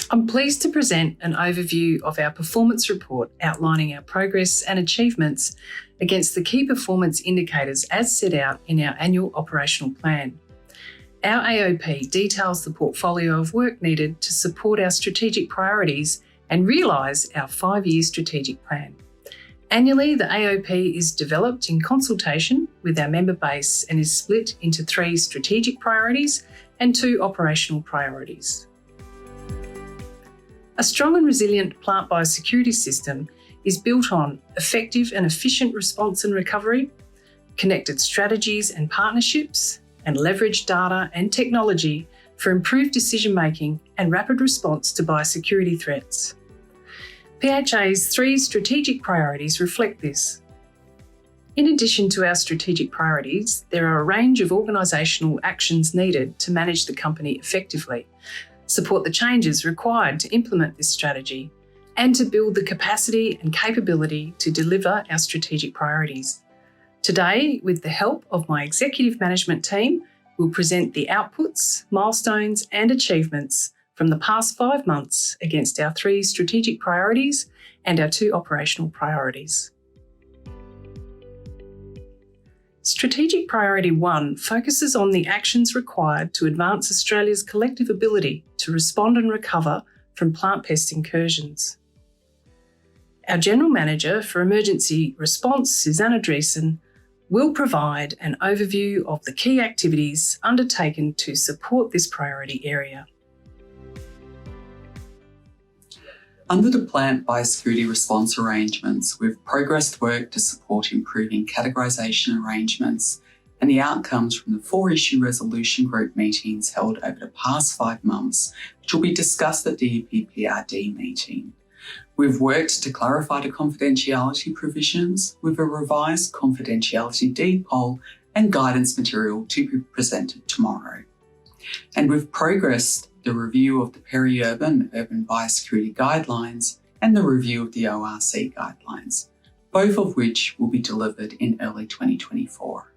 I'm pleased to present an overview of our performance report outlining our progress and achievements against the key performance indicators as set out in our annual operational plan. Our AOP details the portfolio of work needed to support our strategic priorities and realise our 5-year strategic plan. Annually, the AOP is developed in consultation with our member base and is split into 3 strategic priorities and 2 operational priorities. A strong and resilient plant biosecurity system is built on effective and efficient response and recovery, connected strategies and partnerships, and leveraged data and technology for improved decision-making and rapid response to biosecurity threats. PHA's 3 strategic priorities reflect this. In addition to our strategic priorities, there are a range of organisational actions needed to manage the company effectively, support the changes required to implement this strategy, and to build the capacity and capability to deliver our strategic priorities. Today, with the help of my executive management team, we'll present the outputs, milestones, and achievements from the past 5 months against our 3 strategic priorities and our 2 operational priorities. Strategic Priority 1 focuses on the actions required to advance Australia's collective ability to respond and recover from plant pest incursions. Our General Manager for Emergency Response, Susanna Dreesen, will provide an overview of the key activities undertaken to support this priority area. Under the plant biosecurity response arrangements, we've progressed work to support improving categorisation arrangements and the outcomes from the 4-issue resolution group meetings held over the past 5 months, which will be discussed at the EPPRD meeting. We've worked to clarify the confidentiality provisions with a revised confidentiality deed poll and guidance material to be presented tomorrow. And we've progressed the review of the peri-urban urban biosecurity guidelines and the review of the ORC guidelines, both of which will be delivered in early 2024.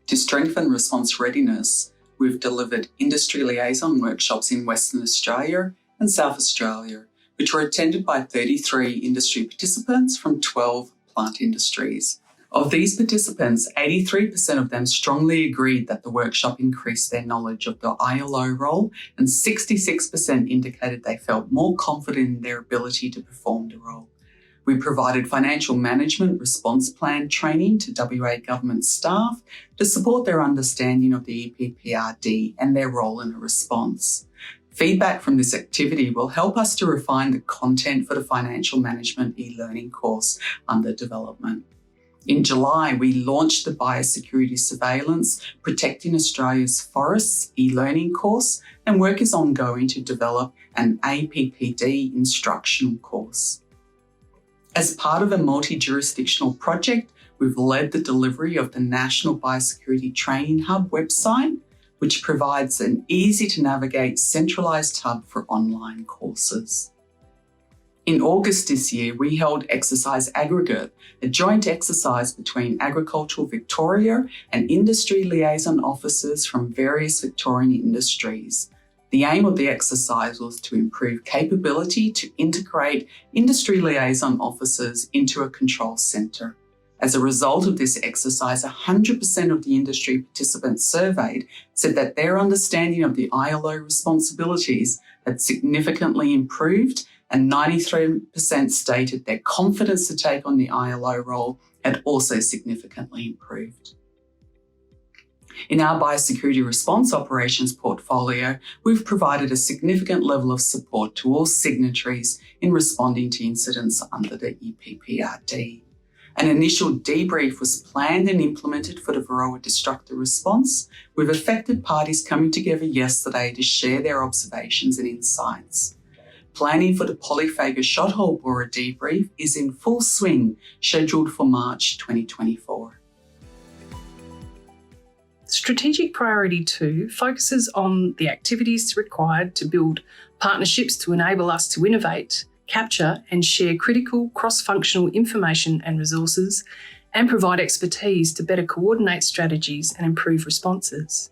To strengthen response readiness, we've delivered industry liaison workshops in Western Australia and South Australia, which were attended by 33 industry participants from 12 plant industries. Of these participants, 83% of them strongly agreed that the workshop increased their knowledge of the ILO role, and 66% indicated they felt more confident in their ability to perform the role. We provided financial management response plan training to WA government staff to support their understanding of the EPPRD and their role in a response. Feedback from this activity will help us to refine the content for the financial management e-learning course under development. In July, we launched the Biosecurity Surveillance Protecting Australia's Forests e-learning course, and work is ongoing to develop an APPD instructional course. As part of a multi-jurisdictional project, we've led the delivery of the National Biosecurity Training Hub website, which provides an easy-to-navigate centralised hub for online courses. In August this year, we held Exercise Aggregate, a joint exercise between Agricultural Victoria and industry liaison officers from various Victorian industries. The aim of the exercise was to improve capability to integrate industry liaison officers into a control centre. As a result of this exercise, 100% of the industry participants surveyed said that their understanding of the ILO responsibilities had significantly improved, and 93% stated their confidence to take on the ILO role had also significantly improved. In our biosecurity response operations portfolio, we've provided a significant level of support to all signatories in responding to incidents under the EPPRD. An initial debrief was planned and implemented for the Varroa destructor response, with affected parties coming together yesterday to share their observations and insights. Planning for the polyphagous shothole borer debrief is in full swing, scheduled for March 2024. Strategic Priority 2 focuses on the activities required to build partnerships to enable us to innovate, capture and share critical cross-functional information and resources, and provide expertise to better coordinate strategies and improve responses.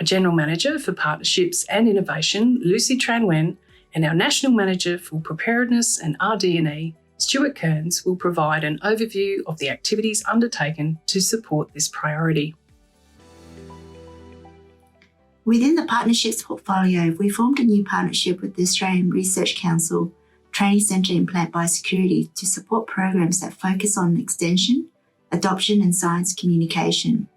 Our General Manager for Partnerships and Innovation, Lucy Tranwen, and our National Manager for Preparedness and RD&E, Stuart Kearns, will provide an overview of the activities undertaken to support this priority. Within the partnerships portfolio, we formed a new partnership with the Australian Research Council Training Centre in Plant Biosecurity to support programs that focus on extension, adoption and science communication.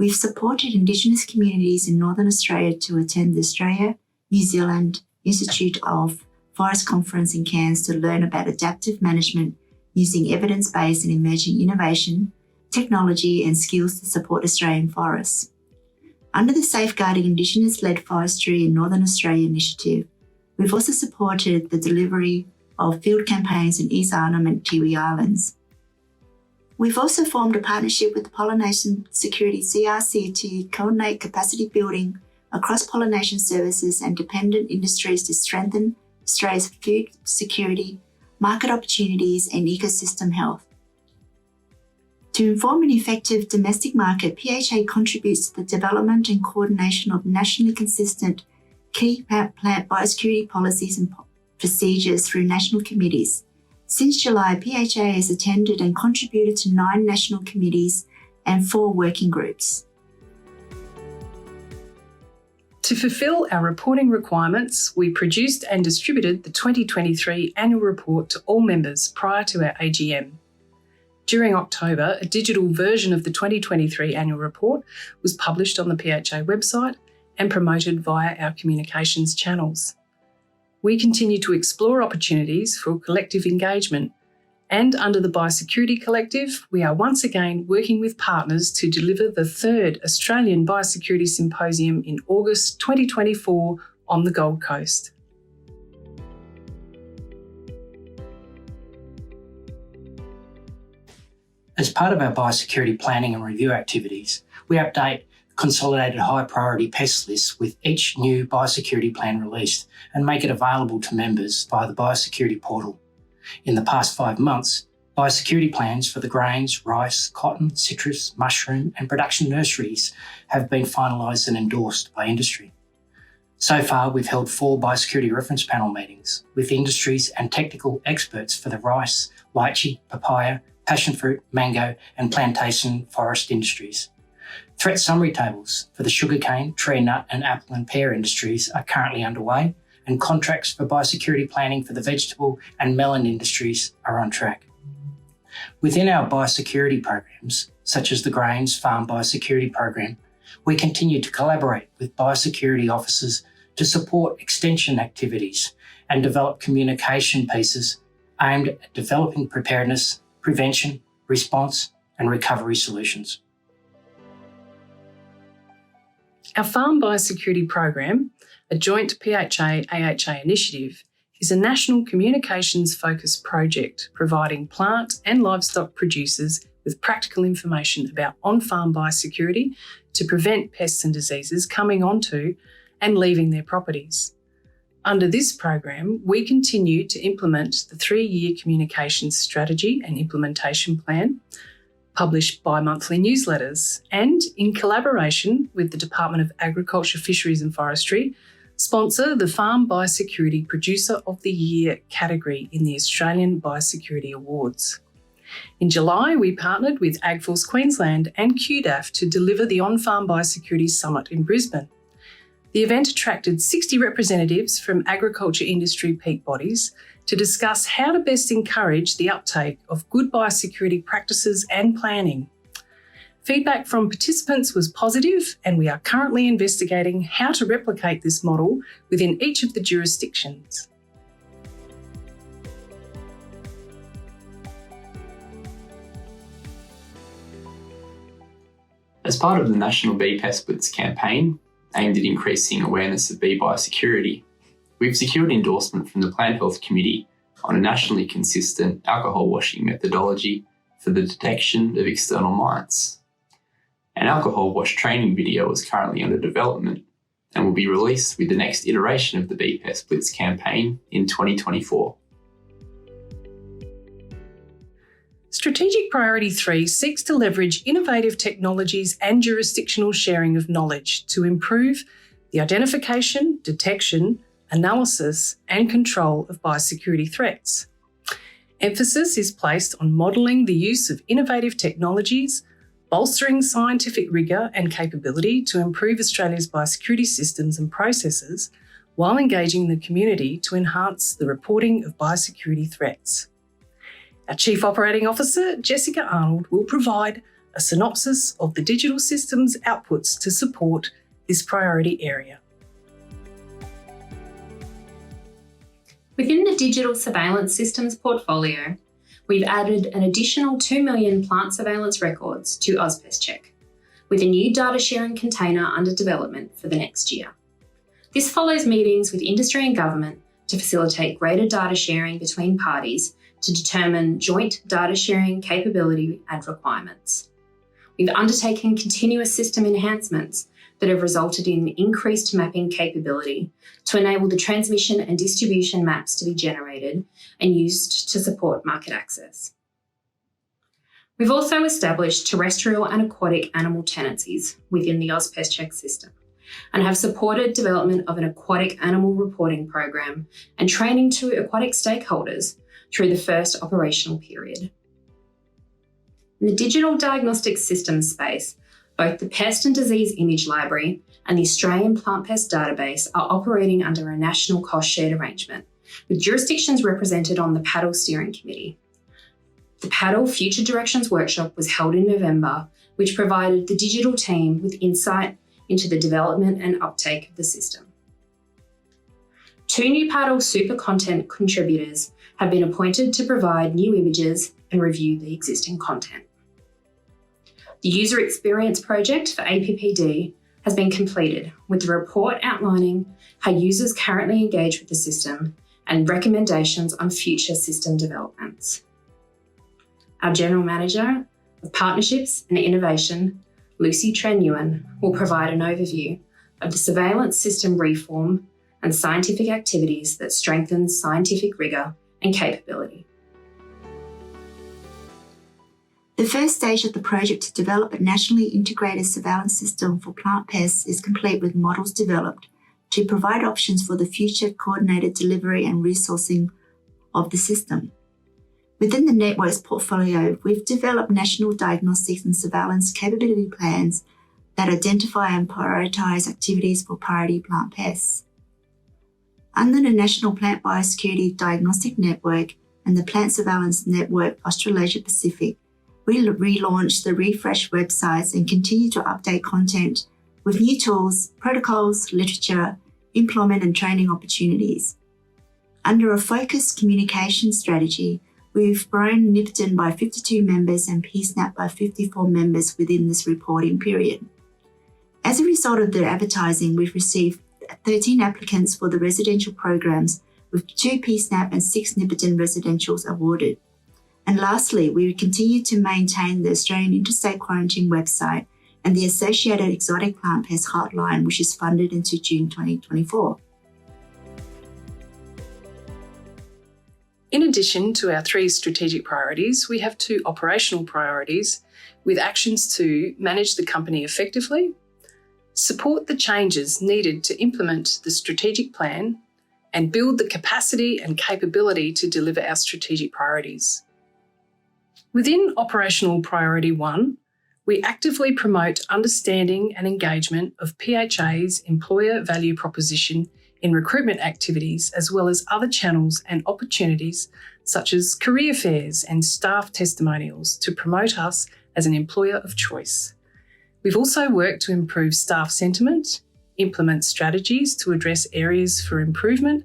We've supported Indigenous communities in Northern Australia to attend the Australia, New Zealand Institute of Forest Conference in Cairns to learn about adaptive management using evidence-based and emerging innovation, technology and skills to support Australian forests. Under the Safeguarding Indigenous-Led Forestry in Northern Australia initiative, we've also supported the delivery of field campaigns in East Arnhem and Tiwi Islands. We've also formed a partnership with the Pollination Security CRC to coordinate capacity building across pollination services and dependent industries to strengthen Australia's food security, market opportunities and ecosystem health. To inform an effective domestic market, PHA contributes to the development and coordination of nationally consistent key plant biosecurity policies and procedures through national committees. Since July, PHA has attended and contributed to 9 national committees and 4 working groups. To fulfil our reporting requirements, we produced and distributed the 2023 annual report to all members prior to our AGM. During October, a digital version of the 2023 annual report was published on the PHA website and promoted via our communications channels. We continue to explore opportunities for collective engagement, and under the Biosecurity Collective, we are once again working with partners to deliver the 3rd Australian Biosecurity Symposium in August 2024 on the Gold Coast. As part of our biosecurity planning and review activities, we update consolidated high priority pest lists with each new biosecurity plan released and make it available to members via the biosecurity portal. In the past 5 months, biosecurity plans for the grains, rice, cotton, citrus, mushroom and production nurseries have been finalised and endorsed by industry. So far, we've held 4 biosecurity reference panel meetings with industries and technical experts for the rice, lychee, papaya, passion fruit, mango and plantation forest industries. Threat summary tables for the sugarcane, tree nut and apple and pear industries are currently underway, and contracts for biosecurity planning for the vegetable and melon industries are on track. Within our biosecurity programs, such as the Grains Farm Biosecurity Program, we continue to collaborate with biosecurity officers to support extension activities and develop communication pieces aimed at developing preparedness, prevention, response and recovery solutions. Our Farm Biosecurity Program, a joint PHA AHA initiative, is a national communications-focused project providing plant and livestock producers with practical information about on-farm biosecurity to prevent pests and diseases coming onto and leaving their properties. Under this program, we continue to implement the 3-year communications strategy and implementation plan, publish bi-monthly newsletters, and in collaboration with the Department of Agriculture, Fisheries and Forestry, sponsor the Farm Biosecurity Producer of the Year category in the Australian Biosecurity Awards. In July, we partnered with AgForce Queensland and QDAF to deliver the On-Farm Biosecurity Summit in Brisbane. The event attracted 60 representatives from agriculture industry peak bodies to discuss how to best encourage the uptake of good biosecurity practices and planning. Feedback from participants was positive, and we are currently investigating how to replicate this model within each of the jurisdictions. As part of the National Bee Pest Blitz campaign, aimed at increasing awareness of bee biosecurity, we've secured endorsement from the Plant Health Committee on a nationally consistent alcohol washing methodology for the detection of external mites. An alcohol wash training video is currently under development and will be released with the next iteration of the Bee Pest Blitz campaign in 2024. Strategic Priority 3 seeks to leverage innovative technologies and jurisdictional sharing of knowledge to improve the identification, detection, analysis, and control of biosecurity threats. Emphasis is placed on modelling the use of innovative technologies, bolstering scientific rigour and capability to improve Australia's biosecurity systems and processes, while engaging the community to enhance the reporting of biosecurity threats. Our Chief Operating Officer, Jessica Arnold, will provide a synopsis of the digital systems outputs to support this priority area. Within the digital surveillance systems portfolio, we've added an additional 2 million plant surveillance records to AusPestCheck, with a new data sharing container under development for the next year. This follows meetings with industry and government to facilitate greater data sharing between parties to determine joint data sharing capability and requirements. We've undertaken continuous system enhancements that have resulted in increased mapping capability to enable the transmission and distribution maps to be generated and used to support market access. We've also established terrestrial and aquatic animal tenancies within the AusPestCheck system and have supported development of an aquatic animal reporting program and training to aquatic stakeholders through the first operational period. In the digital diagnostic systems space, both the Pest and Disease Image Library and the Australian Plant Pest Database are operating under a national cost-shared arrangement, with jurisdictions represented on the PADL Steering Committee. The PADL Future Directions Workshop was held in November, which provided the digital team with insight into the development and uptake of the system. 2 new PADL super content contributors have been appointed to provide new images and review the existing content. The user experience project for APPD has been completed, with the report outlining how users currently engage with the system and recommendations on future system developments. Our General Manager of Partnerships and Innovation, Lucy Tren-Ewan, will provide an overview of the surveillance system reform and scientific activities that strengthen scientific rigour and capability. The first stage of the project to develop a nationally integrated surveillance system for plant pests is complete, with models developed to provide options for the future coordinated delivery and resourcing of the system. Within the network's portfolio, we've developed national diagnostics and surveillance capability plans that identify and prioritise activities for priority plant pests. Under the National Plant Biosecurity Diagnostic Network and the Plant Surveillance Network Australasia Pacific, we relaunched the refreshed websites and continue to update content with new tools, protocols, literature, employment and training opportunities. Under a focused communication strategy, we've grown Nipiton by 52 members and PSNAP by 54 members within this reporting period. As a result of the advertising, we've received 13 applicants for the residential programs, with 2 PSNAP and 6 Nipiton residentials awarded. And lastly, we continue to maintain the Australian Interstate Quarantine website and the associated exotic plant pest hotline, which is funded into June 2024. In addition to our 3 strategic priorities, we have 2 operational priorities with actions to manage the company effectively, support the changes needed to implement the strategic plan, and build the capacity and capability to deliver our strategic priorities. Within Operational Priority 1, we actively promote understanding and engagement of PHA's employer value proposition in recruitment activities, as well as other channels and opportunities such as career fairs and staff testimonials to promote us as an employer of choice. We've also worked to improve staff sentiment, implement strategies to address areas for improvement,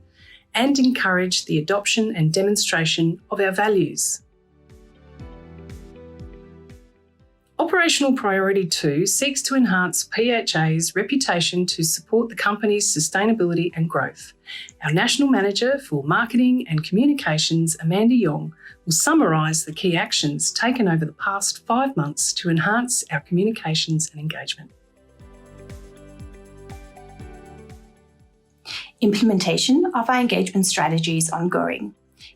and encourage the adoption and demonstration of our values. Operational Priority 2 seeks to enhance PHA's reputation to support the company's sustainability and growth. Our National Manager for Marketing and Communications, Amanda Yong, will summarise the key actions taken over the past 5 months to enhance our communications and engagement. Implementation of our engagement strategy is ongoing.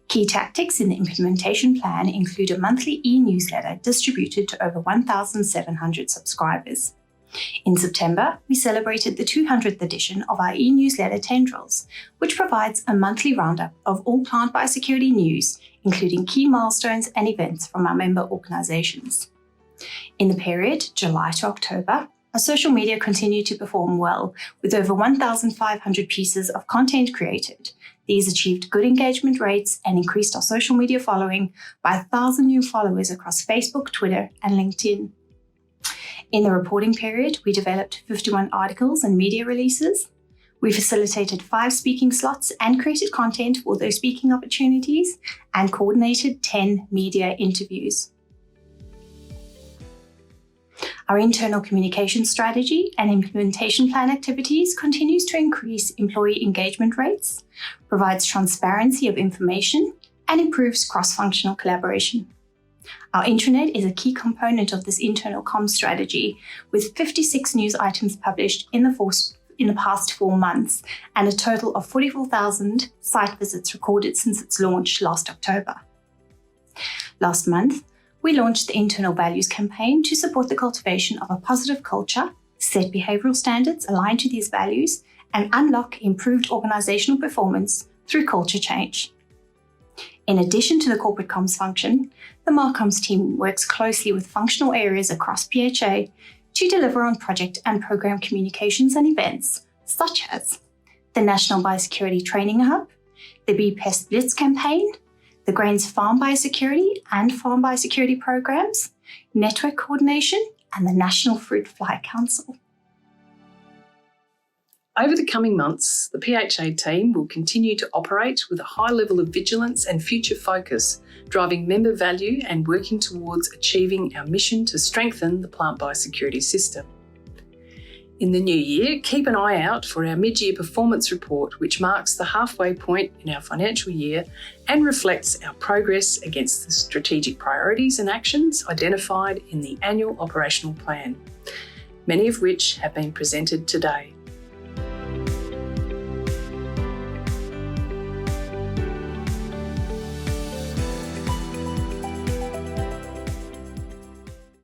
Key tactics in the implementation plan include a monthly e-newsletter distributed to over 1,700 subscribers. In September, we celebrated the 200th edition of our e-newsletter Tendrils, which provides a monthly roundup of all plant biosecurity news, including key milestones and events from our member organisations. In the period July to October, our social media continued to perform well, with over 1,500 pieces of content created. These achieved good engagement rates and increased our social media following by 1,000 new followers across Facebook, Twitter, and LinkedIn. In the reporting period, we developed 51 articles and media releases. We facilitated 5 speaking slots and created content for those speaking opportunities and coordinated 10 media interviews. Our internal communication strategy and implementation plan activities continues to increase employee engagement rates, provides transparency of information, and improves cross-functional collaboration. Our intranet is a key component of this internal comms strategy, with 56 news items published in the past 4 months and a total of 44,000 site visits recorded since its launch last October. Last month, we launched the Internal Values campaign to support the cultivation of a positive culture, set behavioural standards aligned to these values, and unlock improved organisational performance through culture change. In addition to the corporate comms function, the Marcoms team works closely with functional areas across PHA to deliver on project and program communications and events, such as the National Biosecurity Training Hub, the Bee Pest Blitz campaign, the Grains Farm Biosecurity and Farm Biosecurity programs, network coordination, and the National Fruit Fly Council. Over the coming months, the PHA team will continue to operate with a high level of vigilance and future focus, driving member value and working towards achieving our mission to strengthen the plant biosecurity system. In the new year, keep an eye out for our mid-year performance report, which marks the halfway point in our financial year and reflects our progress against the strategic priorities and actions identified in the annual operational plan, many of which have been presented today.